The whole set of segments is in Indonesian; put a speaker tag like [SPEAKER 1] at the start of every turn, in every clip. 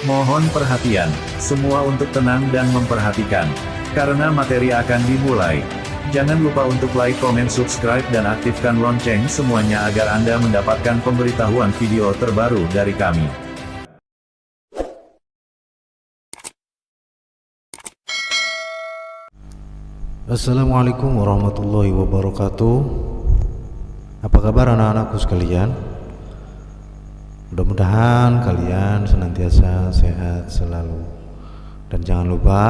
[SPEAKER 1] Mohon perhatian, semua untuk tenang dan memperhatikan. Karena materi akan dimulai. Jangan lupa untuk like, komen, subscribe, dan aktifkan lonceng semuanya agar Anda mendapatkan pemberitahuan video terbaru dari kami.
[SPEAKER 2] Assalamualaikum warahmatullahi wabarakatuh. Apa kabar anak-anakku sekalian? Mudah-mudahan kalian senantiasa sehat selalu. Dan jangan lupa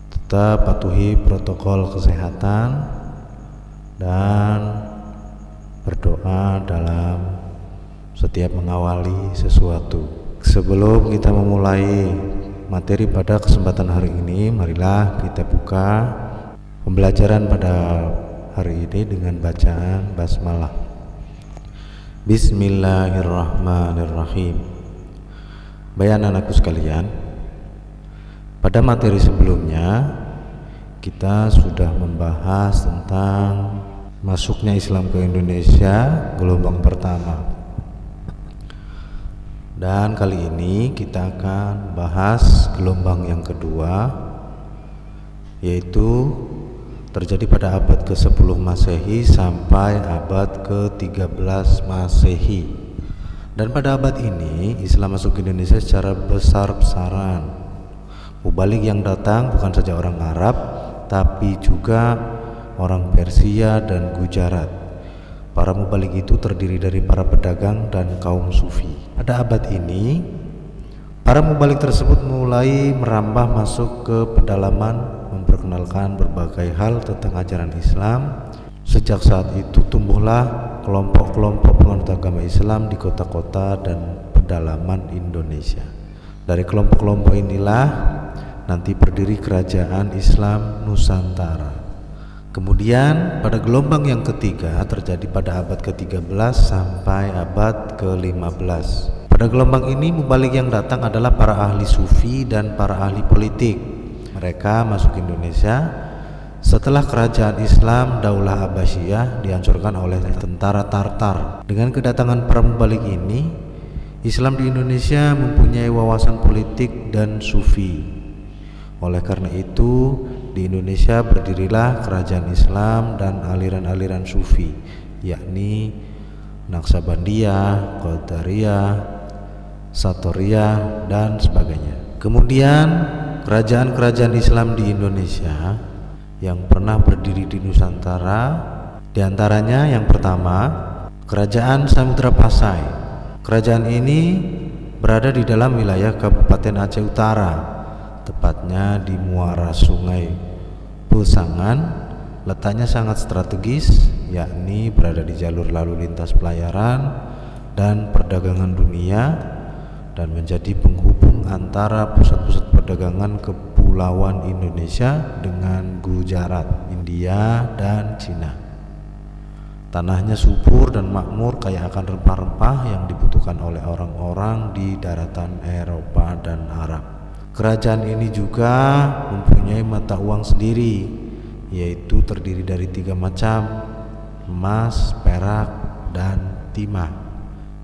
[SPEAKER 2] tetap patuhi protokol kesehatan dan berdoa dalam setiap mengawali sesuatu. Sebelum kita memulai materi pada kesempatan hari ini, marilah kita buka pembelajaran pada hari ini dengan bacaan basmalah. Bismillahirrahmanirrahim. Baik anakku sekalian, pada materi sebelumnya kita sudah membahas tentang masuknya Islam ke Indonesia gelombang pertama. Dan kali ini kita akan bahas gelombang yang kedua, yaitu terjadi pada abad ke-10 Masehi sampai abad ke-13 Masehi. Dan pada abad ini Islam masuk ke Indonesia secara besar-besaran. Mubalik yang datang bukan saja orang Arab, tapi juga orang Persia dan Gujarat. Para mubalik itu terdiri dari para pedagang dan kaum sufi. Pada abad ini, para mubalik tersebut mulai merambah masuk ke pedalaman, memperkenalkan berbagai hal tentang ajaran Islam. Sejak saat itu tumbuhlah kelompok-kelompok penganut agama Islam di kota-kota dan pedalaman Indonesia. Dari kelompok-kelompok inilah nanti berdiri kerajaan Islam Nusantara. Kemudian pada gelombang yang ketiga terjadi pada abad ke-13 sampai abad ke-15. Pada gelombang ini mubalik yang datang adalah para ahli sufi dan para ahli politik. Mereka masuk ke Indonesia setelah kerajaan Islam Daulah Abbasiyah dihancurkan oleh tentara Tartar. Dengan kedatangan para mubalik ini, Islam di Indonesia mempunyai wawasan politik dan sufi. Oleh karena itu, di Indonesia berdirilah kerajaan Islam dan aliran-aliran sufi, yakni Naksabandiyah, Qadariyah, Satoriyah, dan sebagainya. Kemudian kerajaan-kerajaan Islam di Indonesia yang pernah berdiri di Nusantara, diantaranya yang pertama, Kerajaan Samudra Pasai. Kerajaan ini berada di dalam wilayah Kabupaten Aceh Utara, tepatnya di muara Sungai Pesangan. Letaknya sangat strategis, yakni berada di jalur lalu lintas pelayaran dan perdagangan dunia, dan menjadi penghubung antara pusat-pusat perdagangan kepulauan Indonesia dengan Gujarat, India, dan Cina. Tanahnya subur dan makmur, kaya akan rempah-rempah yang dibutuhkan oleh orang-orang di daratan Eropa dan Arab. Kerajaan ini juga mempunyai mata uang sendiri, yaitu terdiri dari 3 macam: emas, perak, dan timah.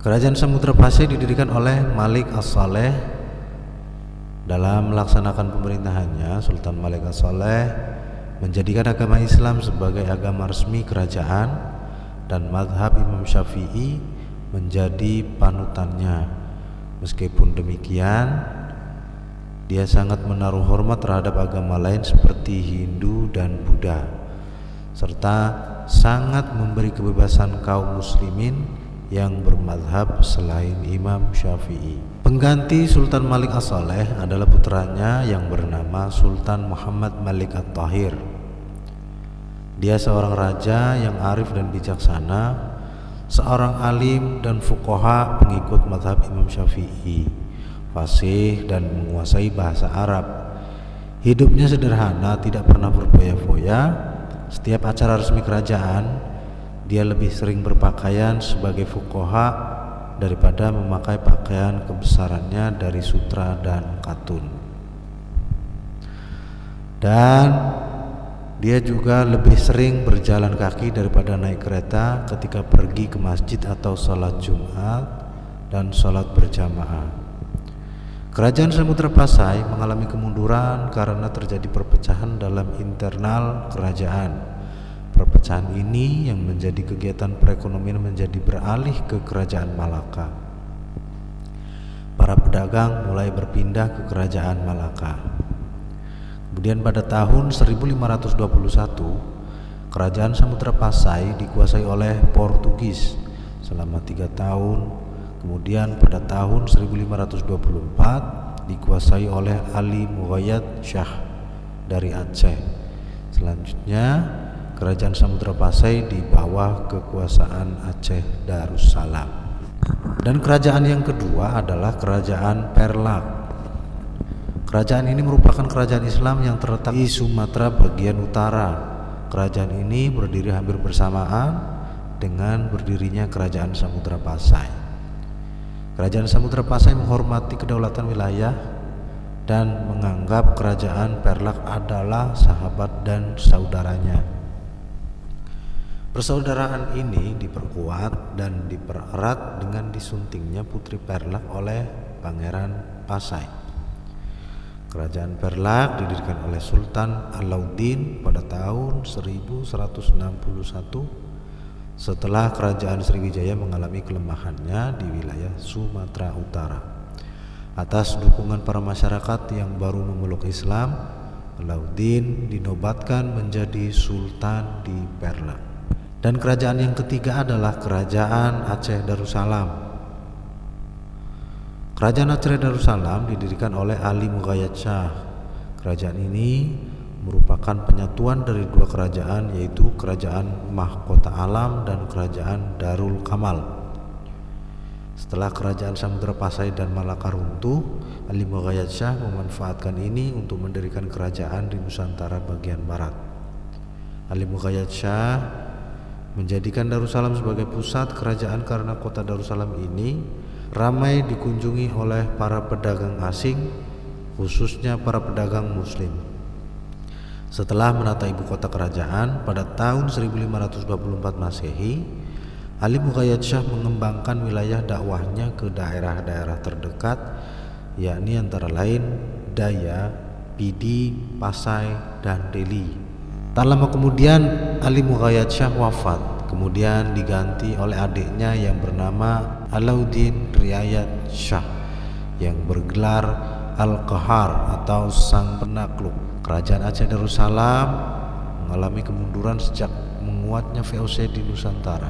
[SPEAKER 2] Kerajaan Samudra Pasai didirikan oleh Malik As-Saleh. Dalam melaksanakan pemerintahannya, Sultan Malik As-Saleh menjadikan agama Islam sebagai agama resmi kerajaan dan mazhab Imam Syafi'i menjadi panutannya. Meskipun demikian, dia sangat menaruh hormat terhadap agama lain seperti Hindu dan Buddha, serta sangat memberi kebebasan kaum muslimin yang bermadhab selain Imam Syafi'i. Pengganti Sultan Malik As-Saleh adalah putranya yang bernama Sultan Muhammad Malik At-Tahir. Dia seorang raja yang arif dan bijaksana, seorang alim dan fuqaha pengikut madhab Imam Syafi'i, fasih dan menguasai bahasa Arab. Hidupnya sederhana, tidak pernah berfoya-foya. Setiap acara resmi kerajaan, dia lebih sering berpakaian sebagai fuqaha daripada memakai pakaian kebesarannya dari sutra dan katun. Dan dia juga lebih sering berjalan kaki daripada naik kereta ketika pergi ke masjid atau sholat Jumat dan sholat berjamaah. Kerajaan Samudra Pasai mengalami kemunduran karena terjadi perpecahan dalam internal kerajaan. Perpecahan ini yang menjadi kegiatan perekonomian menjadi beralih ke kerajaan Malaka. Para pedagang mulai berpindah ke kerajaan Malaka. Kemudian pada tahun 1521, kerajaan Samudra Pasai dikuasai oleh Portugis selama 3 tahun. Kemudian pada tahun 1524 dikuasai oleh Ali Mughayat Shah dari Aceh. Selanjutnya kerajaan Samudra Pasai di bawah kekuasaan Aceh Darussalam. Dan kerajaan yang kedua adalah kerajaan Perlak. Kerajaan ini merupakan kerajaan Islam yang terletak di Sumatera bagian utara. Kerajaan ini berdiri hampir bersamaan dengan berdirinya kerajaan Samudra Pasai. Kerajaan Samudra Pasai menghormati kedaulatan wilayah dan menganggap kerajaan Perlak adalah sahabat dan saudaranya. Persaudaraan ini diperkuat dan dipererat dengan disuntingnya putri Perlak oleh Pangeran Pasai. Kerajaan Perlak didirikan oleh Sultan Alauddin pada tahun 1161 setelah kerajaan Sriwijaya mengalami kelemahannya di wilayah Sumatera Utara. Atas dukungan para masyarakat yang baru memeluk Islam, Alauddin dinobatkan menjadi sultan di Perlak. Dan kerajaan yang ketiga adalah kerajaan Aceh Darussalam. Kerajaan Aceh Darussalam didirikan oleh Ali Mughayat Shah. Kerajaan ini merupakan penyatuan dari dua kerajaan, yaitu kerajaan Mahkota Alam dan kerajaan Darul Kamal. Setelah kerajaan Samudra Pasai dan Malaka runtuh, Ali Mughayat Shah memanfaatkan ini untuk mendirikan kerajaan di Nusantara bagian barat. Ali Mughayat Shah menjadikan Darussalam sebagai pusat kerajaan karena kota Darussalam ini ramai dikunjungi oleh para pedagang asing, khususnya para pedagang muslim. Setelah menata ibu kota kerajaan pada tahun 1524 Masehi, Ali Mughayat Shah mengembangkan wilayah dakwahnya ke daerah-daerah terdekat, yakni antara lain Daya, Pidi, Pasai, dan Deli. Tak lama kemudian Ali Mughayat Shah wafat, kemudian diganti oleh adiknya yang bernama Alauddin Riayat Shah yang bergelar Al-Qahar atau Sang Penakluk. Kerajaan Aceh Darussalam mengalami kemunduran sejak menguatnya VOC di Nusantara.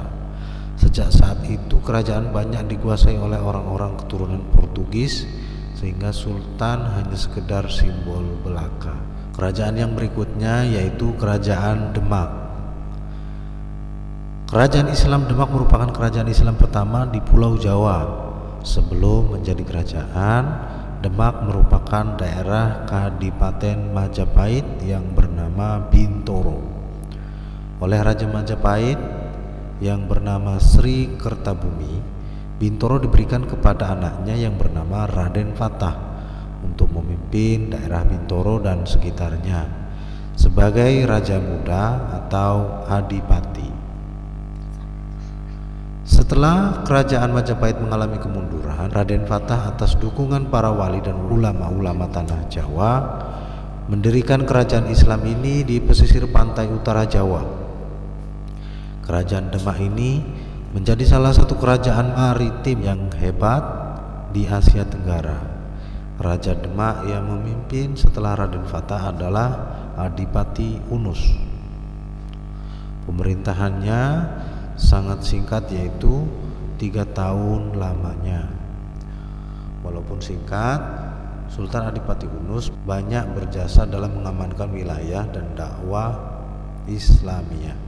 [SPEAKER 2] Sejak saat itu kerajaan banyak dikuasai oleh orang-orang keturunan Portugis, sehingga sultan hanya sekedar simbol belaka. Kerajaan yang berikutnya yaitu Kerajaan Demak. Kerajaan Islam Demak merupakan kerajaan Islam pertama di Pulau Jawa. Sebelum menjadi kerajaan, Demak merupakan daerah Kadipaten Majapahit yang bernama Bintoro. Oleh Raja Majapahit yang bernama Sri Kertabumi, Bintoro diberikan kepada anaknya yang bernama Raden Fatah untuk memimpin daerah Bintoro dan sekitarnya sebagai raja muda atau adipati. Setelah kerajaan Majapahit mengalami kemunduran, Raden Fatah atas dukungan para wali dan ulama-ulama tanah Jawa mendirikan kerajaan Islam ini di pesisir pantai utara Jawa. Kerajaan Demak ini menjadi salah satu kerajaan maritim yang hebat di Asia Tenggara. Raja Demak yang memimpin setelah Raden Fatah adalah Adipati Unus. Pemerintahannya sangat singkat, yaitu 3 tahun lamanya. Walaupun singkat, Sultan Adipati Unus banyak berjasa dalam mengamankan wilayah dan dakwah Islamiyah.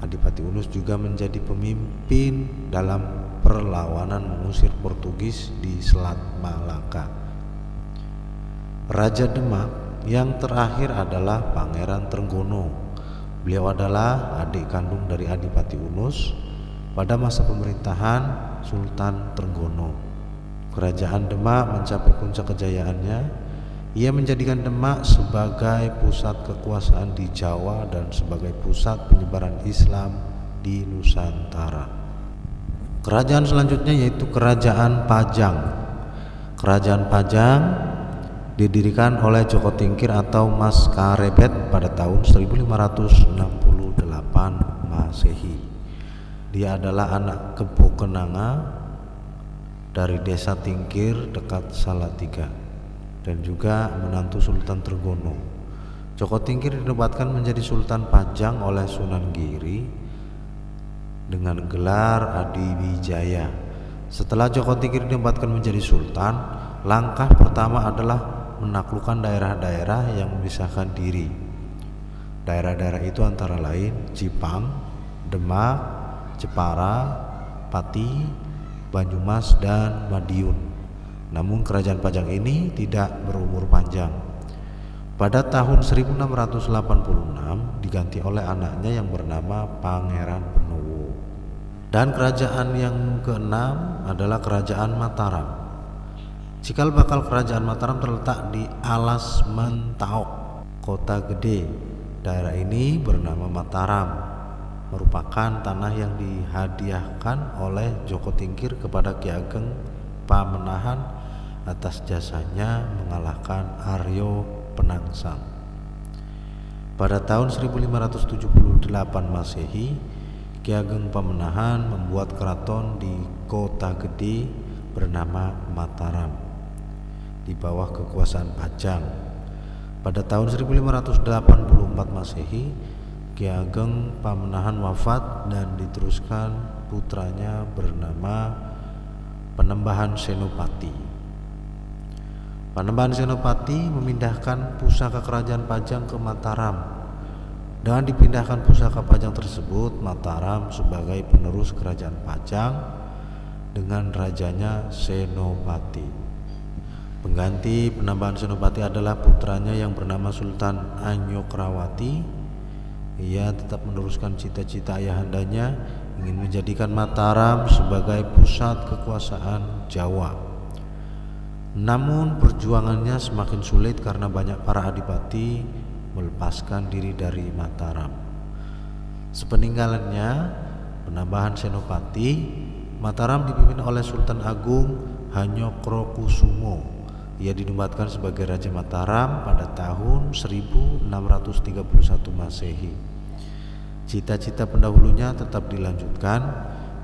[SPEAKER 2] Adipati Unus juga menjadi pemimpin dalam perlawanan mengusir Portugis di Selat Malaka. Raja Demak yang terakhir adalah Pangeran Trenggono. Beliau adalah adik kandung dari Adipati Unus pada masa pemerintahan Sultan Trenggono. Kerajaan Demak mencapai puncak kejayaannya. Ia menjadikan Demak sebagai pusat kekuasaan di Jawa dan sebagai pusat penyebaran Islam di Nusantara. Kerajaan selanjutnya yaitu Kerajaan Pajang. Kerajaan Pajang didirikan oleh Joko Tingkir atau Mas Karebet pada tahun 1568 Masehi. Dia adalah anak Kebo Kenanga dari desa Tingkir dekat Salatiga dan juga menantu Sultan Trenggono. Joko Tingkir dinobatkan menjadi Sultan Pajang oleh Sunan Giri dengan gelar Adiwijaya. Setelah Joko Tingkir dinobatkan menjadi sultan, langkah pertama adalah menaklukkan daerah-daerah yang memisahkan diri. Daerah-daerah itu antara lain Jipang, Demak, Jepara, Pati, Banyumas, dan Madiun. Namun kerajaan Pajang ini tidak berumur panjang. Pada tahun 1686 diganti oleh anaknya yang bernama Pangeran Benowo. Dan kerajaan yang keenam adalah Kerajaan Mataram. Cikal bakal Kerajaan Mataram terletak di Alas Mentaok, Kota Gede. Daerah ini bernama Mataram, merupakan tanah yang dihadiahkan oleh Joko Tingkir kepada Ki Ageng Pamenahan atas jasanya mengalahkan Aryo Penangsang. Pada tahun 1578 Masehi, Ki Ageng Pamenahan membuat keraton di Kota Gede bernama Mataram di bawah kekuasaan Pajang. Pada tahun 1584 Masehi, Ki Ageng Pamenahan wafat dan diteruskan putranya bernama Panembahan Senopati. Panembahan Senopati memindahkan pusaka kerajaan Pajang ke Mataram. Dengan dipindahkan pusaka Pajang tersebut, Mataram sebagai penerus kerajaan Pajang dengan rajanya Senopati. Pengganti Panembahan Senopati adalah putranya yang bernama Sultan Anyokrawati. Ia tetap meneruskan cita-cita ayahandanya ingin menjadikan Mataram sebagai pusat kekuasaan Jawa. Namun perjuangannya semakin sulit karena banyak para adipati melepaskan diri dari Mataram. Sepeninggalannya Panembahan Senopati, Mataram dipimpin oleh Sultan Agung Hanyokrokusumo. Ia dinobatkan sebagai Raja Mataram pada tahun 1631 Masehi. Cita-cita pendahulunya tetap dilanjutkan,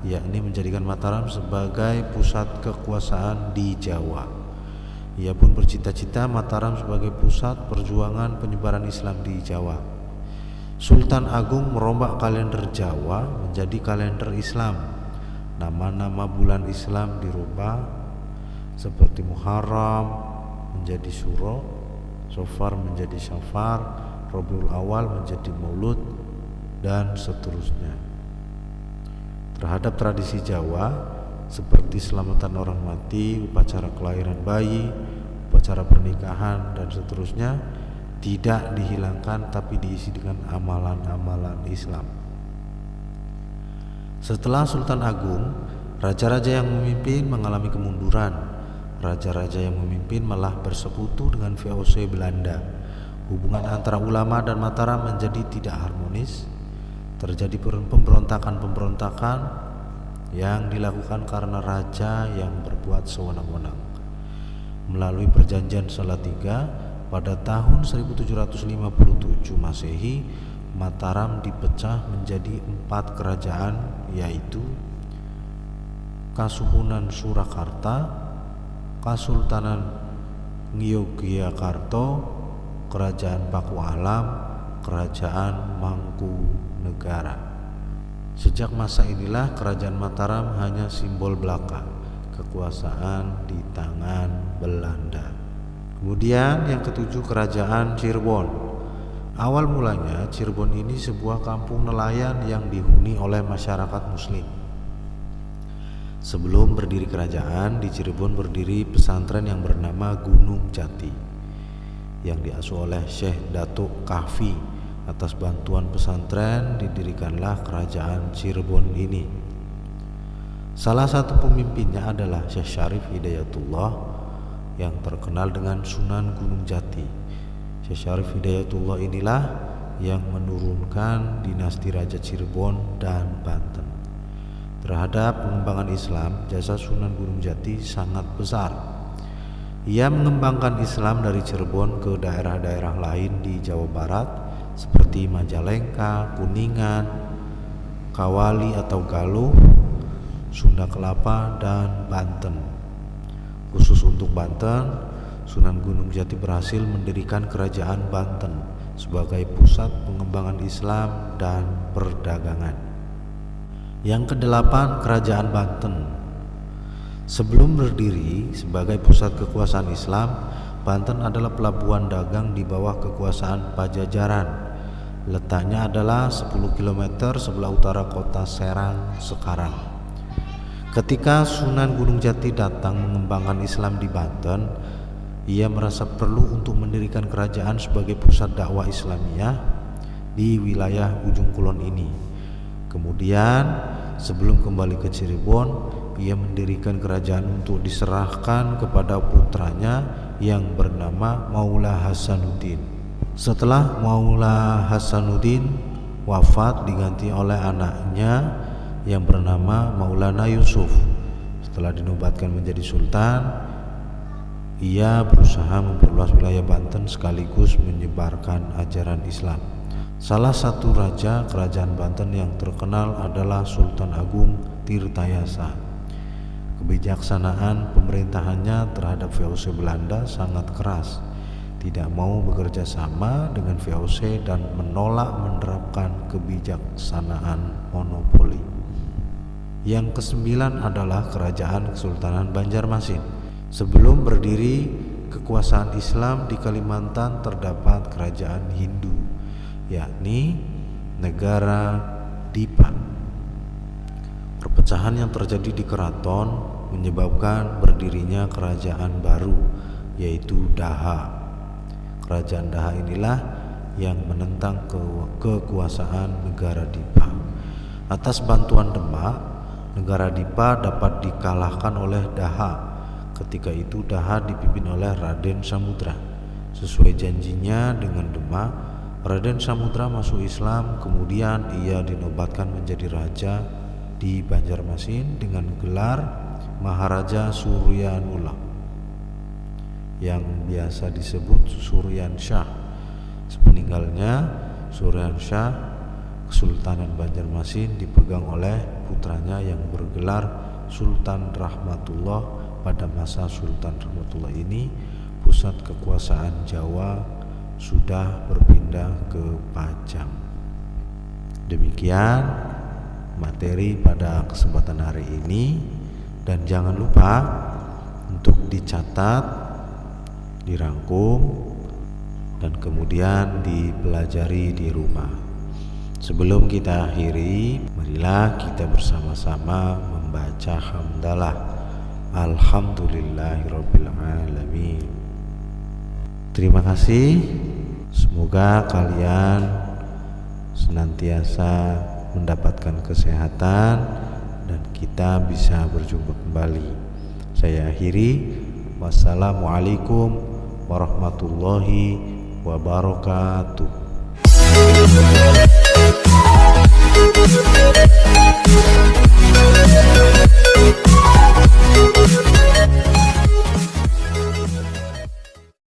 [SPEAKER 2] yakni menjadikan Mataram sebagai pusat kekuasaan di Jawa. Ia pun bercita-cita Mataram sebagai pusat perjuangan penyebaran Islam di Jawa. Sultan Agung merombak kalender Jawa menjadi kalender Islam. Nama-nama bulan Islam dirubah seperti Muharram menjadi Suro, Safar menjadi Syafar, Rabiul Awal menjadi Maulud, dan seterusnya. Terhadap tradisi Jawa seperti selamatan orang mati, upacara kelahiran bayi, upacara pernikahan, dan seterusnya tidak dihilangkan tapi diisi dengan amalan-amalan Islam. Setelah Sultan Agung, raja-raja yang memimpin mengalami kemunduran. Raja-raja yang memimpin malah bersekutu dengan VOC Belanda. Hubungan antara ulama dan Mataram menjadi tidak harmonis. Terjadi pemberontakan-pemberontakan yang dilakukan karena raja yang berbuat sewenang-wenang. Melalui perjanjian Salatiga pada tahun 1757 Masehi, Mataram dipecah menjadi 4 kerajaan, yaitu Kasuhunan Surakarta, Kasultanan Ngiyogyakarta, Kerajaan Pakualam, Kerajaan Mangkunegara. Sejak masa inilah kerajaan Mataram hanya simbol belaka, kekuasaan di tangan Belanda. Kemudian yang ketujuh, Kerajaan Cirebon. Awal mulanya Cirebon ini sebuah kampung nelayan yang dihuni oleh masyarakat Muslim. Sebelum berdiri kerajaan, di Cirebon berdiri pesantren yang bernama Gunung Jati yang diasuh oleh Syekh Datuk Kahfi. Atas bantuan pesantren didirikanlah kerajaan Cirebon ini. Salah satu pemimpinnya adalah Syekh Syarif Hidayatullah yang terkenal dengan Sunan Gunung Jati. Syekh Syarif Hidayatullah inilah yang menurunkan dinasti Raja Cirebon dan Banten. Terhadap pengembangan Islam, jasa Sunan Gunung Jati sangat besar. Ia mengembangkan Islam dari Cirebon ke daerah-daerah lain di Jawa Barat seperti Majalengka, Kuningan, Kawali atau Galuh, Sunda Kelapa, dan Banten. Khusus untuk Banten, Sunan Gunung Jati berhasil mendirikan Kerajaan Banten sebagai pusat pengembangan Islam dan perdagangan. Yang kedelapan, Kerajaan Banten. Sebelum berdiri sebagai pusat kekuasaan Islam, Banten adalah pelabuhan dagang di bawah kekuasaan Pajajaran. Letaknya adalah 10 km sebelah utara kota Serang sekarang. Ketika Sunan Gunung Jati datang mengembangkan Islam di Banten, ia merasa perlu untuk mendirikan kerajaan sebagai pusat dakwah Islamiyah di wilayah ujung kulon ini. Kemudian, sebelum kembali ke Cirebon, ia mendirikan kerajaan untuk diserahkan kepada putranya yang bernama Maula Hasanuddin. Setelah Maula Hasanuddin wafat, diganti oleh anaknya yang bernama Maulana Yusuf. Setelah dinobatkan menjadi sultan, ia berusaha memperluas wilayah Banten sekaligus menyebarkan ajaran Islam. Salah satu raja kerajaan Banten yang terkenal adalah Sultan Agung Tirtayasa. Kebijaksanaan pemerintahannya terhadap VOC Belanda sangat keras, tidak mau bekerja sama dengan VOC dan menolak menerapkan kebijaksanaan monopoli. Yang kesembilan adalah Kerajaan Kesultanan Banjarmasin. Sebelum berdiri kekuasaan Islam di Kalimantan terdapat kerajaan Hindu, yakni Negara Dipa. Perpecahan yang terjadi di keraton menyebabkan berdirinya kerajaan baru, yaitu Daha. Kerajaan Daha inilah yang menentang kekuasaan Negara Dipa. Atas bantuan Demak, Negara Dipa dapat dikalahkan oleh Daha. Ketika itu Daha dipimpin oleh Raden Samudra. Sesuai janjinya dengan Demak, Raden Samudra masuk Islam, kemudian ia dinobatkan menjadi raja di Banjarmasin dengan gelar Maharaja Suryanula yang biasa disebut Suryan Shah. Sepeninggalnya Suryan Shah, Kesultanan Banjarmasin dipegang oleh putranya yang bergelar Sultan Rahmatullah. Pada masa Sultan Rahmatullah ini, pusat kekuasaan Jawa sudah berpindah ke Pajang. Demikian materi pada kesempatan hari ini, dan jangan lupa untuk dicatat, dirangkum, dan kemudian dipelajari di rumah. Sebelum kita akhiri, marilah kita bersama-sama membaca hamdalah. Alhamdulillahirrabbilalamin. Terima kasih. Semoga kalian senantiasa mendapatkan kesehatan dan kita bisa berjumpa kembali. Saya akhiri. Wassalamualaikum warahmatullahi wabarakatuh.